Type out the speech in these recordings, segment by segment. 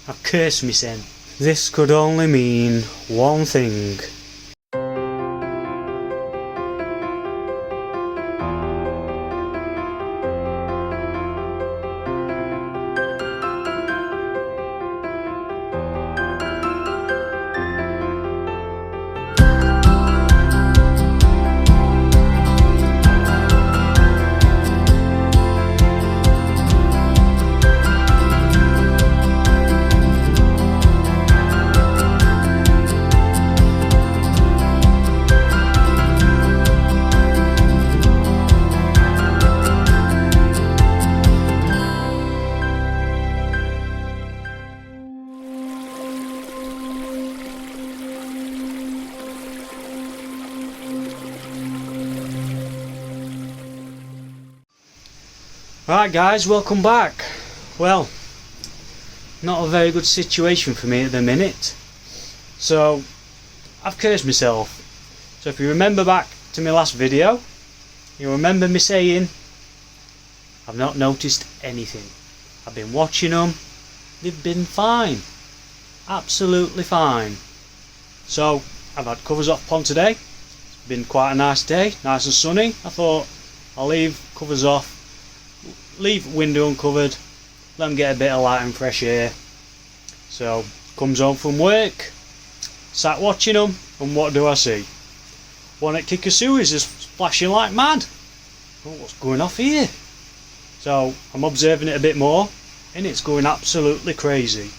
I've cursed me sen. This could only mean one thing. Right guys, welcome back. Well, not a very good situation for me at the minute. So, I've cursed myself. So if you remember back to my last video, you remember me saying, I've not noticed anything. I've been watching them, they've been fine. Absolutely fine. So, I've had covers off pond today. It's been quite a nice day, nice and sunny. I thought, I'll leave covers off. Leave window uncovered, let them get a bit of light and fresh air. So, comes home from work, sat watching them, and what do I see? One at Kikasui's is flashing like mad. Oh, what's going off here? So, I'm observing it a bit more, and it's going absolutely crazy.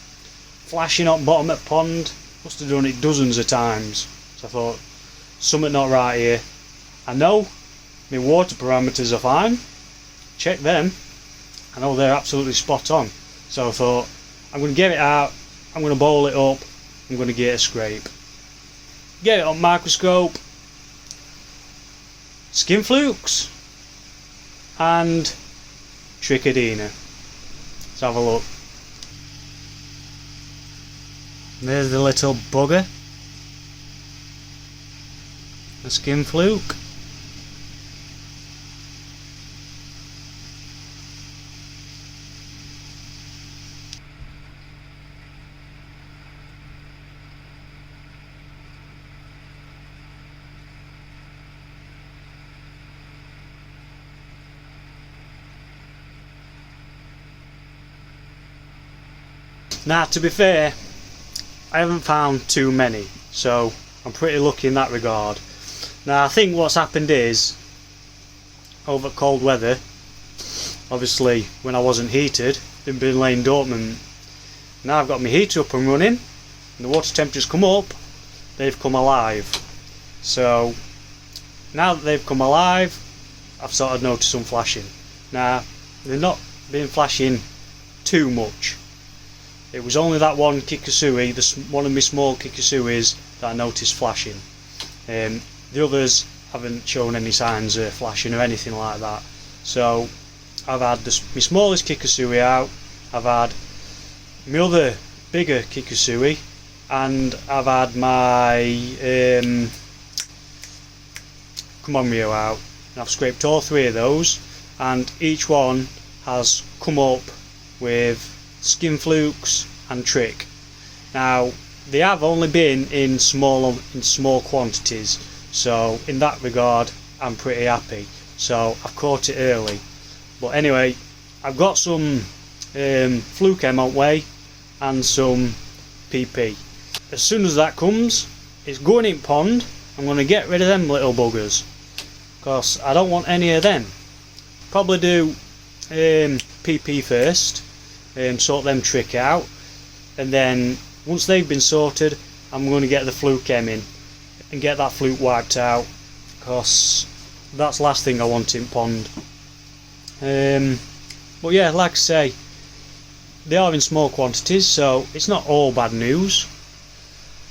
Flashing up bottom at pond, must have done it dozens of times. So I thought, something not right here. I know my water parameters are fine. Check them. I know they're absolutely spot on. So I thought, I'm going to get it out, I'm going to bowl it up, I'm going to get a scrape. Get it on microscope. Skin flukes and Trichodina. Let's have a look. There's the little bugger. The skin fluke. Now, to be fair, I haven't found too many, so I'm pretty lucky in that regard. Now, I think what's happened is, over cold weather, obviously when I wasn't heated, they've been laying dormant. Now I've got my heater up and running, and the water temperatures come up, they've come alive. So, now that they've come alive, I've sort of noticed some flashing. Now, they've not been flashing too much. It was only that one Kikasui, one of my small Kikasuis, that I noticed flashing. The others haven't shown any signs of flashing or anything like that. So I've had my smallest Kikasui out, I've had my other bigger Kikasui, and I've had my Come On Rio out. And I've scraped all three of those, and each one has come up with skin flukes and trick. Now they have only been in small quantities, so in that regard I'm pretty happy. So I've caught it early. But anyway, I've got some fluke M on way and some PP. As soon as that comes, it's going in pond. I'm going to get rid of them little buggers, because I don't want any of them. Probably do PP first. Sort them trick out, and then once they've been sorted, I'm going to get the fluke M in and get that fluke wiped out, because that's the last thing I want in pond. But yeah, like I say, they are in small quantities, so it's not all bad news.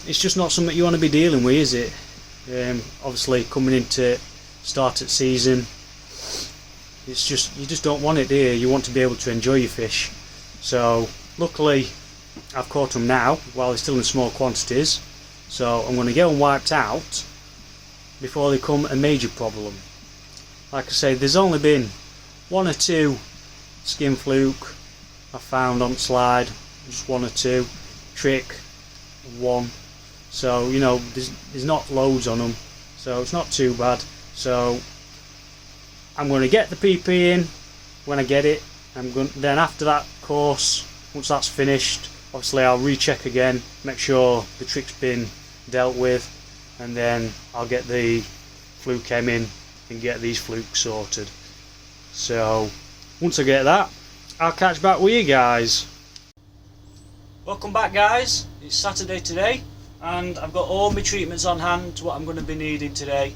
It's just not something you want to be dealing with, is it? Obviously coming into start at season, it's just, you just don't want it, do you? You want to be able to enjoy your fish. So luckily I've caught them now while they're still in small quantities, so I'm going to get them wiped out before they become a major problem. Like I say, there's only been one or two skin fluke I found on slide, just one or two, trick one. So you know, there's not loads on them, so it's not too bad. So I'm going to get the PP in when I get it. Then after that course, once that's finished, obviously I'll recheck again, make sure the trick's been dealt with, and then I'll get the fluke M in and get these flukes sorted. So once I get that, I'll catch back with you guys. Welcome back guys, it's Saturday today and I've got all my treatments on hand, what I'm going to be needing today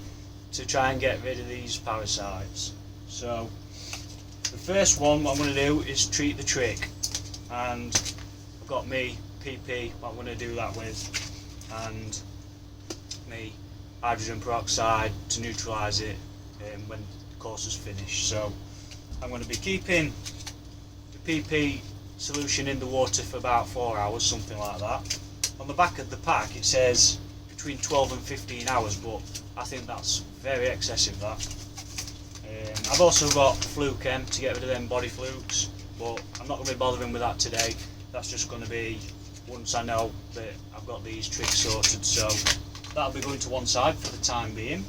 to try and get rid of these parasites. So the first one, what I'm going to do is treat the trick, and I've got me PP, what I'm going to do that with, and me hydrogen peroxide to neutralise it when the course is finished. So I'm going to be keeping the PP solution in the water for about 4 hours, something like that. On the back of the pack it says between 12 and 15 hours, but I think that's very excessive, that. I've also got Fluke M to get rid of them body flukes, but I'm not going to be bothering with that today. That's just going to be once I know that I've got these tricks sorted. So that'll be going to one side for the time being,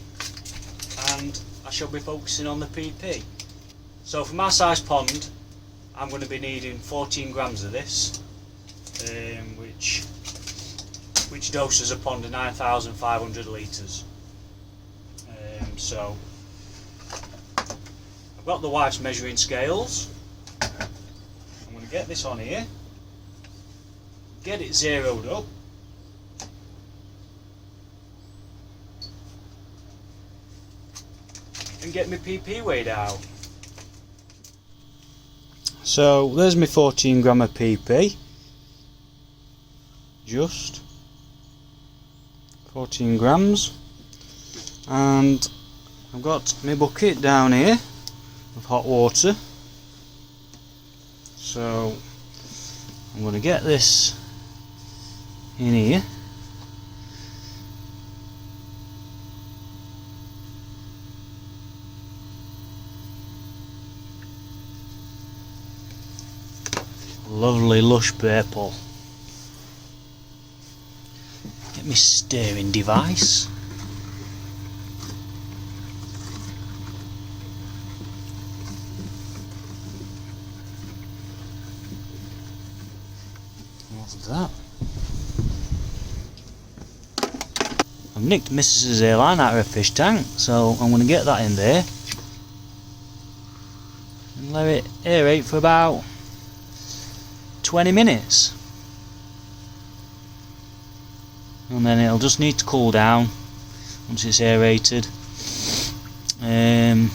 and I shall be focusing on the PP. So for my size pond, I'm going to be needing 14 grams of this, which doses a pond of 9,500 litres. So I've got the wife's measuring scales. I'm going to get this on here, get it zeroed up, and get my PP weighed out. So there's my 14 gram of PP, just 14 grams, and I've got my bucket down here of hot water. So I'm going to get this in here, lovely lush purple. Get my stirring device. What's that? I've nicked Mrs. Airline out of her fish tank, so I'm going to get that in there and let it aerate for about 20 minutes, and then it'll just need to cool down once it's aerated, and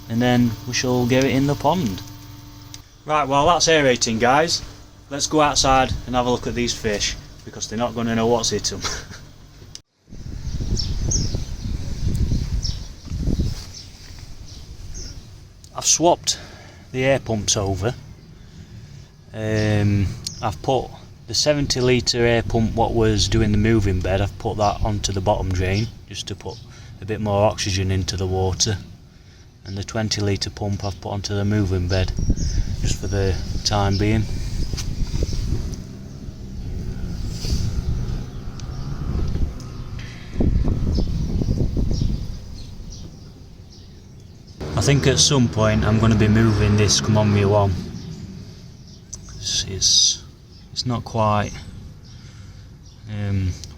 then we shall get it in the pond. Right, well that's aerating guys, let's go outside and have a look at these fish, because they're not going to know what's hit them. I've swapped the air pumps over. I've put the 70 litre air pump what was doing the moving bed, I've put that onto the bottom drain just to put a bit more oxygen into the water, and the 20 litre pump I've put onto the moving bed just for the time being. I think at some point I'm going to be moving this Come On Me One. It's not quite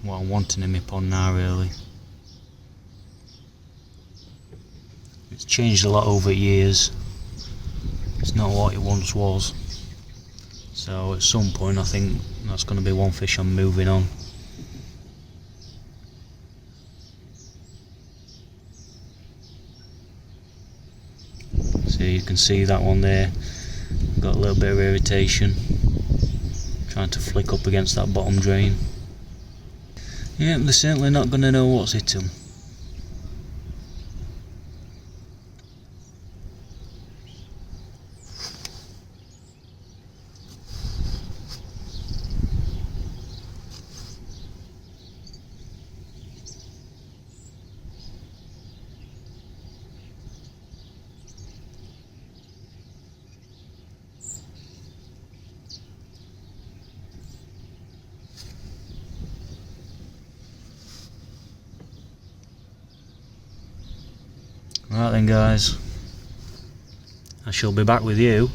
what I'm wanting in my pond now really. It's changed a lot over years. It's not what it once was. So at some point I think that's going to be one fish I'm moving on. So you can see that one there, got a little bit of irritation, trying to flick up against that bottom drain. Yeah, they're certainly not going to know what's hit them. then guys, I shall be back with you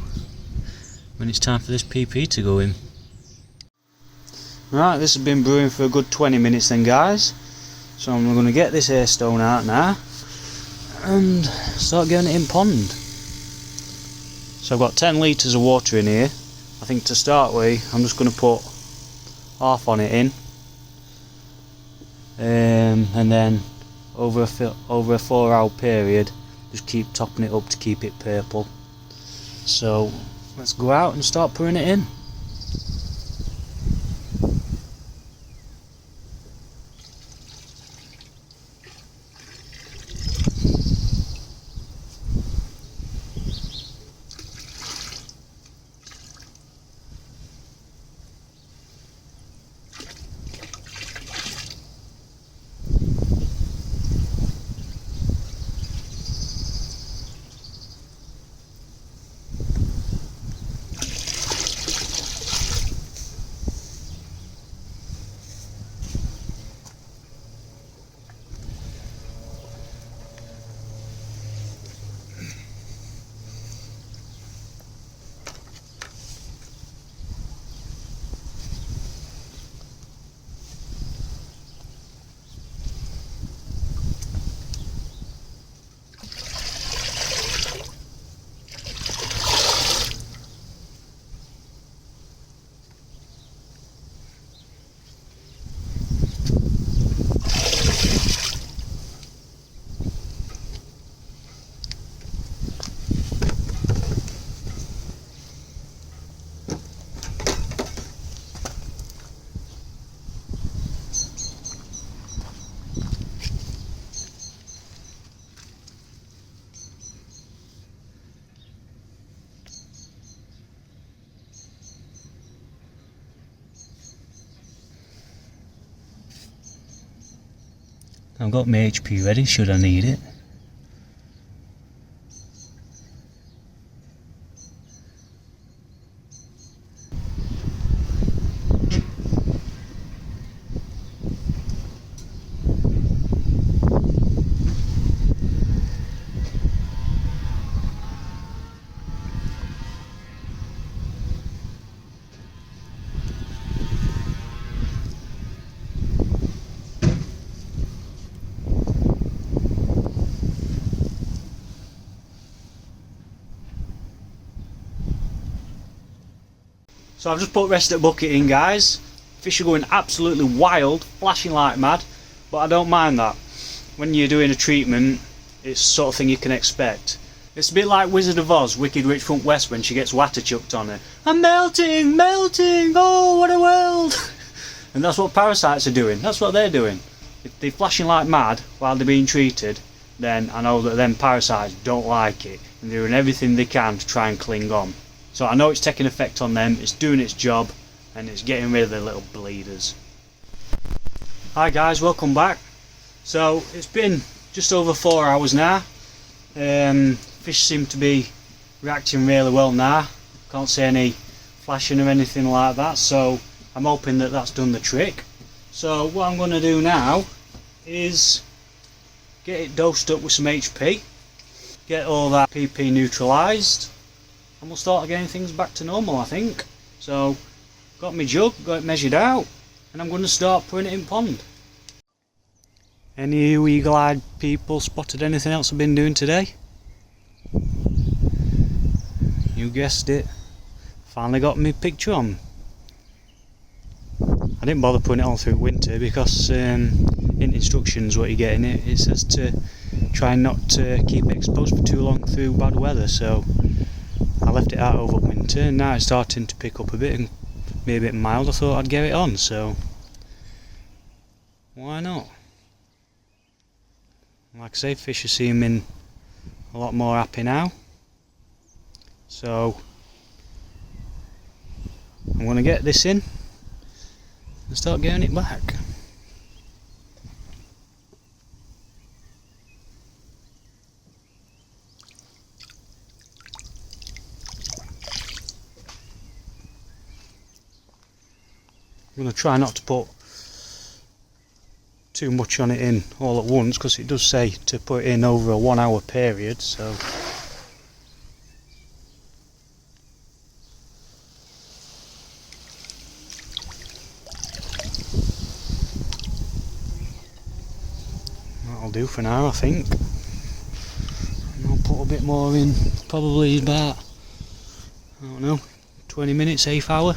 when it's time for this PP to go in. Right, this has been brewing for a good 20 minutes then guys, so I'm going to get this air stone out now and start getting it in pond. So I've got 10 litres of water in here. I think to start with I'm just going to put half on it in, and then over a 4-hour period just keep topping it up to keep it purple. So let's go out and start pouring it in. I've got my HP ready should I need it. So I've just put the rest of the bucket in guys. Fish are going absolutely wild, flashing like mad, but I don't mind that. When you're doing a treatment, it's the sort of thing you can expect. It's a bit like Wizard of Oz, Wicked Witch from West, when she gets water chucked on her. I'm melting, melting, oh what a world! And that's what parasites are doing, that's what they're doing. If they're flashing like mad while they're being treated, then I know that them parasites don't like it, and they're doing everything they can to try and cling on. So I know it's taking effect on them, it's doing its job, and it's getting rid of the little bleeders. Hi guys, welcome back. So it's been just over 4 hours now. Fish seem to be reacting really well now. Can't see any flashing or anything like that, so I'm hoping that that's done the trick. So what I'm going to do now is get it dosed up with some HP, get all that PP neutralised, and we'll start getting things back to normal I think. So got my jug, got it measured out, and I'm going to start putting it in pond. Any of you eagle-eyed people spotted anything else I've been doing today? You guessed it, finally got my picture on. I didn't bother putting it on through winter because in instructions what you get in it, it says to try not to keep it exposed for too long through bad weather, so I left it out over winter, and now it's starting to pick up a bit and be a bit mild. I thought I'd get it on, so why not? Like I say, fish are seeming a lot more happy now, so I'm going to get this in and start getting it back. I'm going to try not to put too much on it in all at once, because it does say to put it in over a 1 hour period, so that'll do for now, I think. And I'll put a bit more in, probably about, I don't know, 20 minutes, half hour.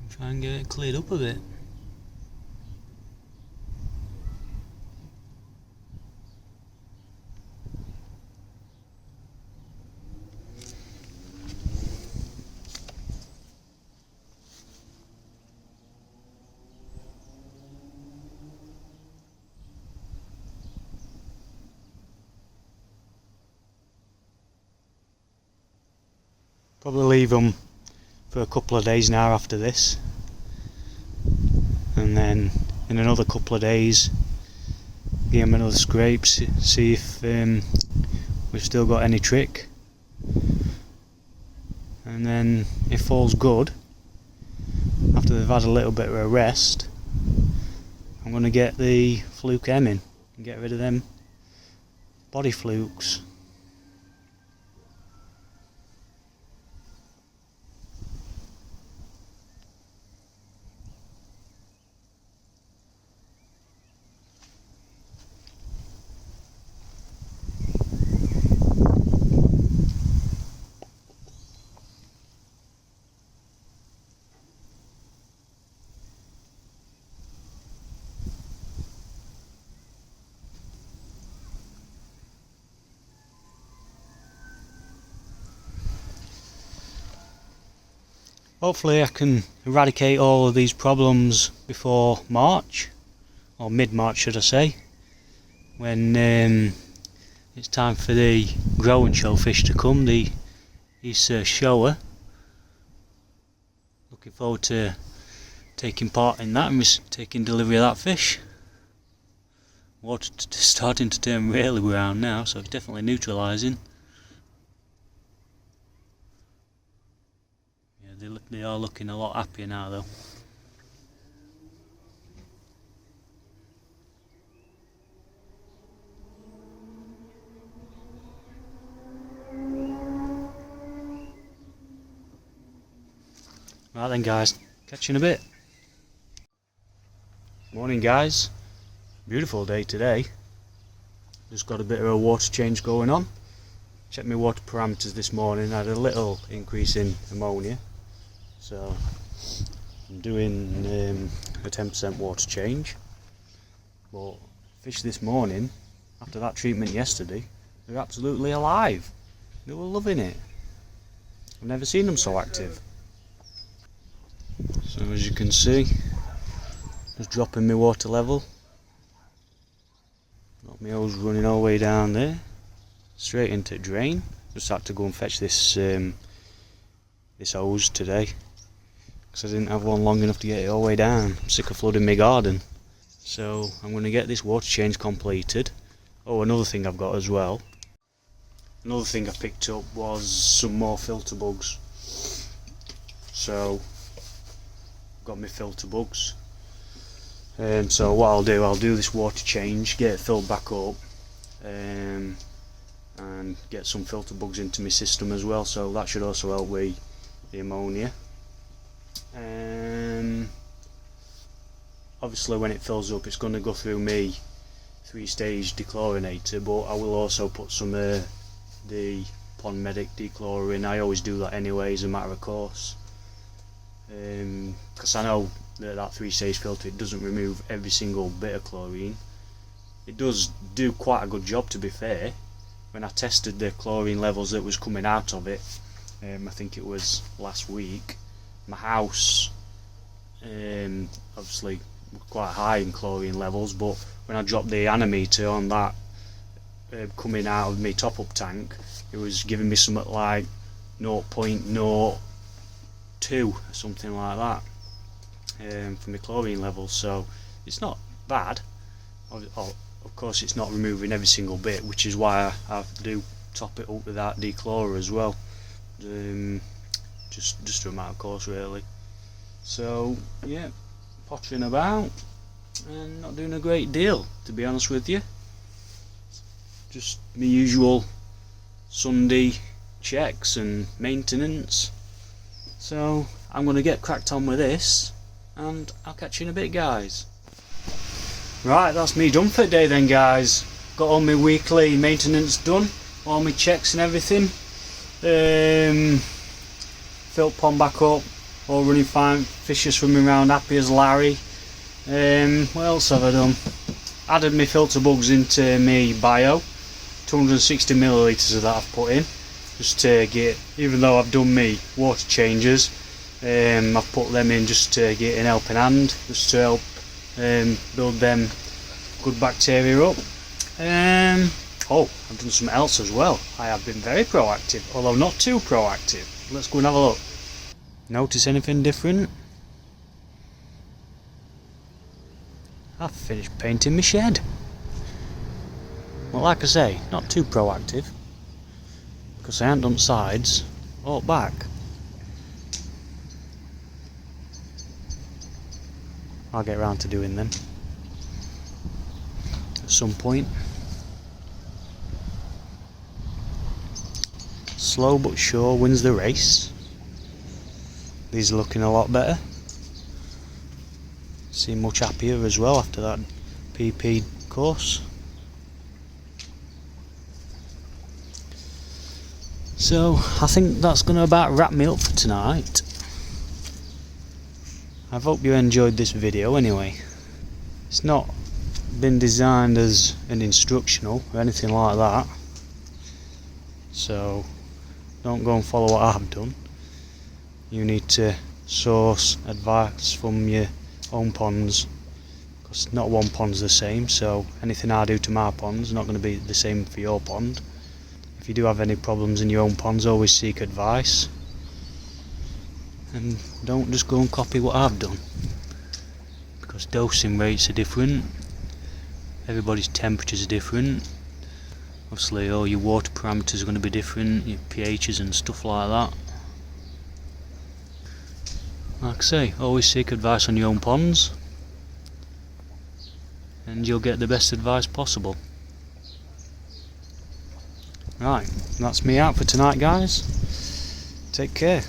Try and get it cleared up a bit. Probably leave them for a couple of days now after this, and then in another couple of days give them another scrape, see if we've still got any trick, and then if all's good, after they've had a little bit of a rest, I'm going to get the Fluke M in and get rid of them body flukes. Hopefully I can eradicate all of these problems before March, or mid-March should I say, when it's time for the grow and show fish to come, the Easter shower. Looking forward to taking part in that and taking delivery of that fish. Water starting to turn really brown now, so it's definitely neutralising. They are looking a lot happier now though. Right then guys, catch you in a bit. Morning guys, beautiful day today. Just got a bit of a water change going on. Checked my water parameters this morning, I had a little increase in ammonia. So I'm doing a 10% water change, but fish this morning, after that treatment yesterday, they're absolutely alive. They were loving it. I've never seen them so active. So as you can see, just dropping my water level. Got my hose running all the way down there, straight into drain. Just had to go and fetch this this hose today, because I didn't have one long enough to get it all the way down. I'm sick of flooding my garden. So I'm going to get this water change completed. Oh, another thing I've got as well. Another thing I picked up was some more filter bugs. So, got my filter bugs. So what I'll do this water change, get it filled back up, and get some filter bugs into my system as well. So that should also help with the ammonia. Obviously when it fills up it's going to go through me 3-stage dechlorinator, but I will also put some the Pond Medic dechlor in. I always do that anyway as a matter of course, because I know that 3-stage filter, it doesn't remove every single bit of chlorine. It does do quite a good job, to be fair. When I tested the chlorine levels that was coming out of it, I think it was last week, my house obviously quite high in chlorine levels, but when I dropped the anemometer on that coming out of my top up tank, it was giving me something like 0.02, something like that, for my chlorine levels. So it's not bad. Of course it's not removing every single bit, which is why I do top it up with that dechlorer as well, just to a matter of course really. So yeah, pottering about and not doing a great deal, to be honest with you. Just my usual Sunday checks and maintenance. So I'm going to get cracked on with this, and I'll catch you in a bit, guys. Right, that's me done for today then, guys. Got all my weekly maintenance done, all my checks and everything. Filled pond back up, all running fine, fish are swimming around happy as Larry. What else have I done? Added my filter bugs into my bio, 260 millilitres of that I've put in, just to get, even though I've done me water changes, I've put them in just to get an helping hand, just to help build them good bacteria up. Oh, I've done something else as well. I have been very proactive, although not too proactive. Let's go and have a look. Notice anything different? I've finished painting my shed. Well, like I say, not too proactive, because I haven't done sides or back. I'll get around to doing them at some point. Slow but sure wins the race. These are looking a lot better. Seem much happier as well after that PP course. So I think that's going to about wrap me up for tonight. I hope you enjoyed this video anyway. It's not been designed as an instructional or anything like that, so don't go and follow what I've done. You need to source advice from your own ponds, because not one pond's the same, so anything I do to my pond's not going to be the same for your pond. If you do have any problems in your own ponds, always seek advice, and don't just go and copy what I've done, because dosing rates are different, everybody's temperatures are different, obviously all your water parameters are going to be different, your pHs and stuff like that. Like I say, always seek advice on your own ponds, and you'll get the best advice possible. Right, that's me out for tonight, guys. Take care.